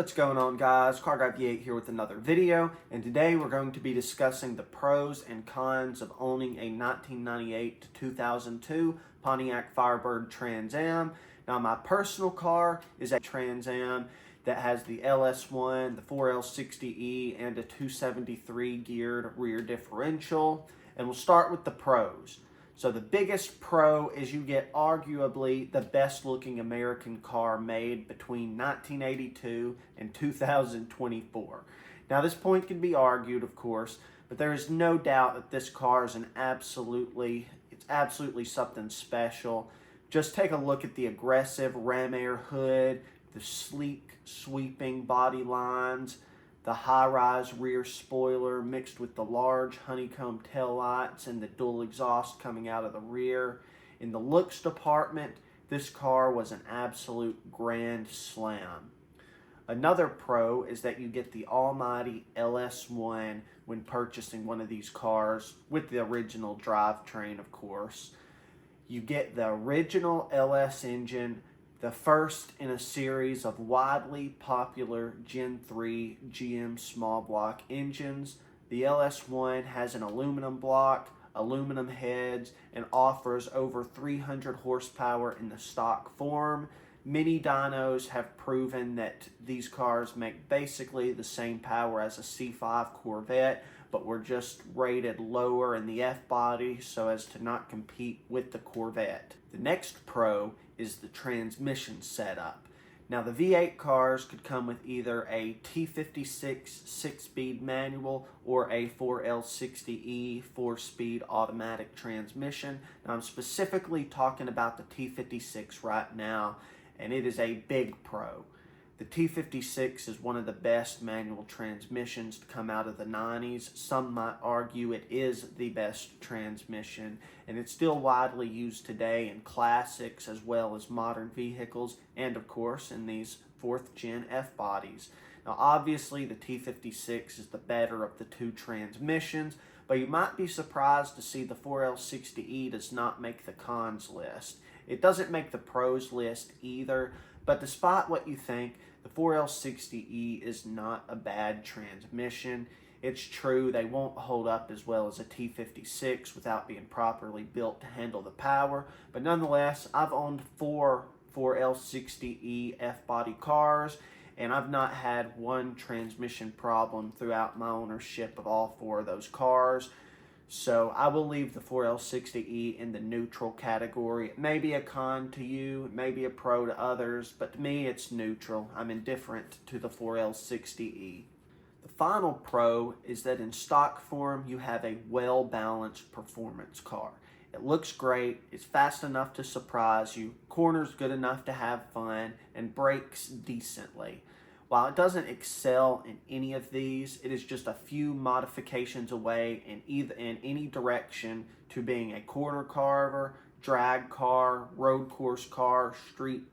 What's going on, guys? Car Guy V8 here with another video, and today we're going to be discussing the pros and cons of owning a 1998 to 2002 Pontiac Firebird Trans Am. Now, my personal car is a Trans Am that has the LS1, the 4L60E, and a 273 geared rear differential, and we'll start with the pros. So the biggest pro is you get arguably the best looking American car made between 1982 and 2024. Now this point can be argued, of course, but there is no doubt that this car is it's absolutely something special. Just take a look at the aggressive ram air hood, the sleek sweeping body lines, the high-rise rear spoiler mixed with the large honeycomb taillights and the dual exhaust coming out of the rear. In the looks department, this car was an absolute grand slam. Another pro is that you get the almighty LS1 when purchasing one of these cars, with the original drivetrain, of course. You get the original LS engine, the first in a series of widely popular Gen 3 GM small block engines. The LS1 has an aluminum block, aluminum heads, and offers over 300 horsepower in the stock form. Many dynos have proven that these cars make basically the same power as a C5 Corvette, but were just rated lower in the F-body so as to not compete with the Corvette. The next pro is the transmission setup. Now the V8 cars could come with either a T56 6-speed manual or a 4L60E 4-speed automatic transmission. Now I'm specifically talking about the T56 right now, and it is a big pro. The T56 is one of the best manual transmissions to come out of the 90s. Some might argue it is the best transmission, and it's still widely used today in classics as well as modern vehicles, and of course in these 4th gen F-bodies. Now obviously the T56 is the better of the two transmissions, but you might be surprised to see the 4L60E does not make the cons list. It doesn't make the pros list either, but despite what you think, the 4L60E is not a bad transmission. It's true they won't hold up as well as a T56 without being properly built to handle the power, but nonetheless, I've owned 4 4L60E F-body cars, and I've not had one transmission problem throughout my ownership of all 4 of those cars. So I will leave the 4L60E in the neutral category. It may be a con to you, it may be a pro to others, but to me it's neutral. I'm indifferent to the 4L60E. The final pro is that in stock form you have a well-balanced performance car. It looks great, it's fast enough to surprise you, corners good enough to have fun, and brakes decently. While it doesn't excel in any of these, it is just a few modifications away in any direction to being a corner carver, drag car, road course car, street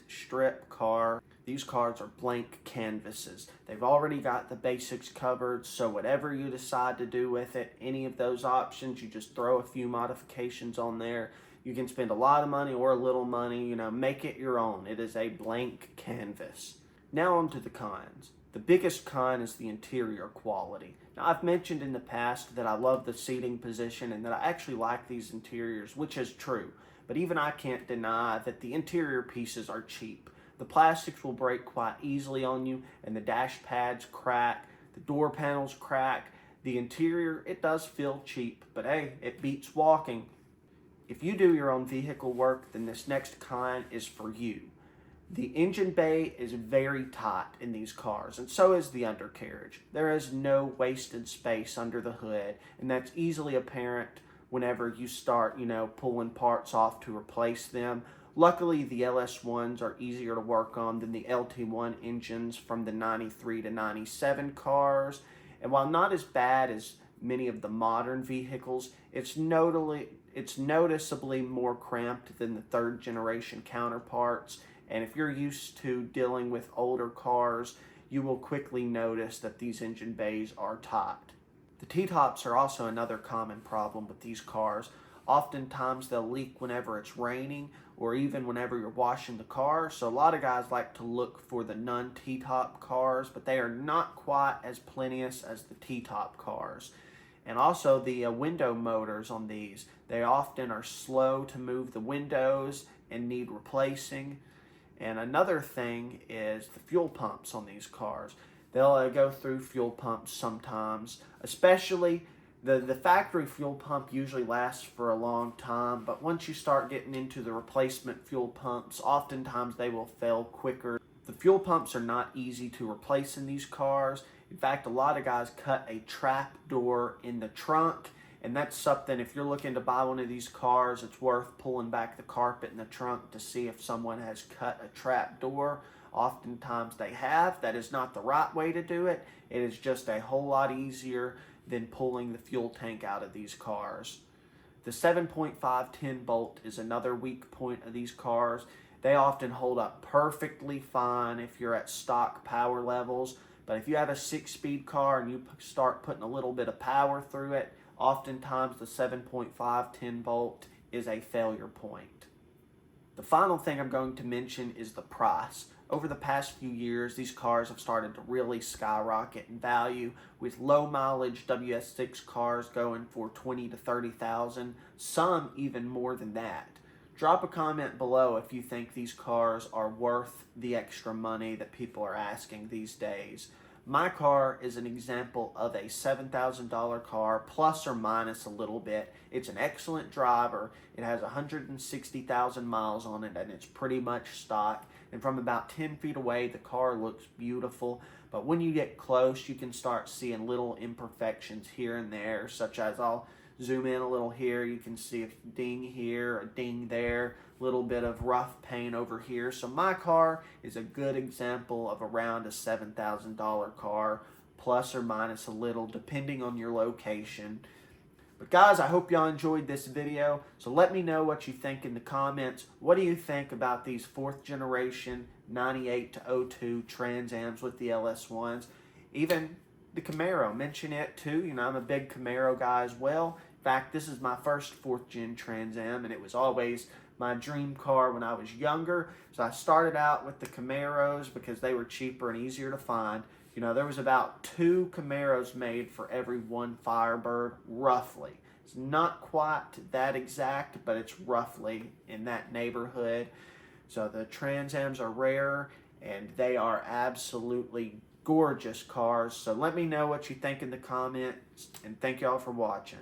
strip car. These cars are blank canvases. They've already got the basics covered, so whatever you decide to do with it, any of those options, you just throw a few modifications on there. You can spend a lot of money or a little money, make it your own. It is a blank canvas. Now on to the cons. The biggest con is the interior quality. Now I've mentioned in the past that I love the seating position and that I actually like these interiors, which is true. But even I can't deny that the interior pieces are cheap. The plastics will break quite easily on you, and the dash pads crack, the door panels crack. The interior, it does feel cheap, but hey, it beats walking. If you do your own vehicle work, then this next con is for you. The engine bay is very tight in these cars, and so is the undercarriage. There is no wasted space under the hood, and that's easily apparent whenever you start, pulling parts off to replace them. Luckily, the LS1s are easier to work on than the LT1 engines from the 93 to 97 cars, and while not as bad as many of the modern vehicles, it's noticeably more cramped than the 3rd generation counterparts. And if you're used to dealing with older cars, you will quickly notice that these engine bays are tight. The T-tops are also another common problem with these cars. Oftentimes they'll leak whenever it's raining or even whenever you're washing the car. So a lot of guys like to look for the non-T-top cars, but they are not quite as plenteous as the T-top cars. And also the window motors on these, they often are slow to move the windows and need replacing. And another thing is the fuel pumps on these cars. They'll go through fuel pumps sometimes, especially the factory fuel pump usually lasts for a long time, but once you start getting into the replacement fuel pumps, oftentimes they will fail quicker. The fuel pumps are not easy to replace in these cars. In fact, a lot of guys cut a trap door in the trunk, and that's something, if you're looking to buy one of these cars, it's worth pulling back the carpet in the trunk to see if someone has cut a trap door. Oftentimes they have. That is not the right way to do it. It is just a whole lot easier than pulling the fuel tank out of these cars. The 7.5 10 bolt is another weak point of these cars. They often hold up perfectly fine if you're at stock power levels, but if you have a 6-speed car and you start putting a little bit of power through it, oftentimes the 7.5 10 bolt is a failure point. The final thing I'm going to mention is the price. Over the past few years, these cars have started to really skyrocket in value, with low mileage WS6 cars going for $20,000 to $30,000, some even more than that. Drop a comment below if you think these cars are worth the extra money that people are asking these days. My car is an example of a $7,000 car, plus or minus a little bit. It's an excellent driver. It has 160,000 miles on it, and it's pretty much stock. And from about 10 feet away, the car looks beautiful. But when you get close, you can start seeing little imperfections here and there, such as I'll zoom in a little here. You can see a ding here, a ding there, a little bit of rough paint over here. So my car is a good example of around a $7,000 car, plus or minus a little, depending on your location. But guys, I hope y'all enjoyed this video. So let me know what you think in the comments. What do you think about these 4th generation 98 to 02 Trans Ams with the LS1s? Even the Camaro, mention it too. You know, I'm a big Camaro guy as well. In fact, this is my first 4th gen Trans Am, and it was always my dream car when I was younger. So I started out with the Camaros because they were cheaper and easier to find. You know, there was about 2 Camaros made for every 1 Firebird, roughly. It's not quite that exact, but it's roughly in that neighborhood. So the Trans Ams are rare, and they are absolutely gorgeous cars. So let me know what you think in the comments, and thank y'all for watching.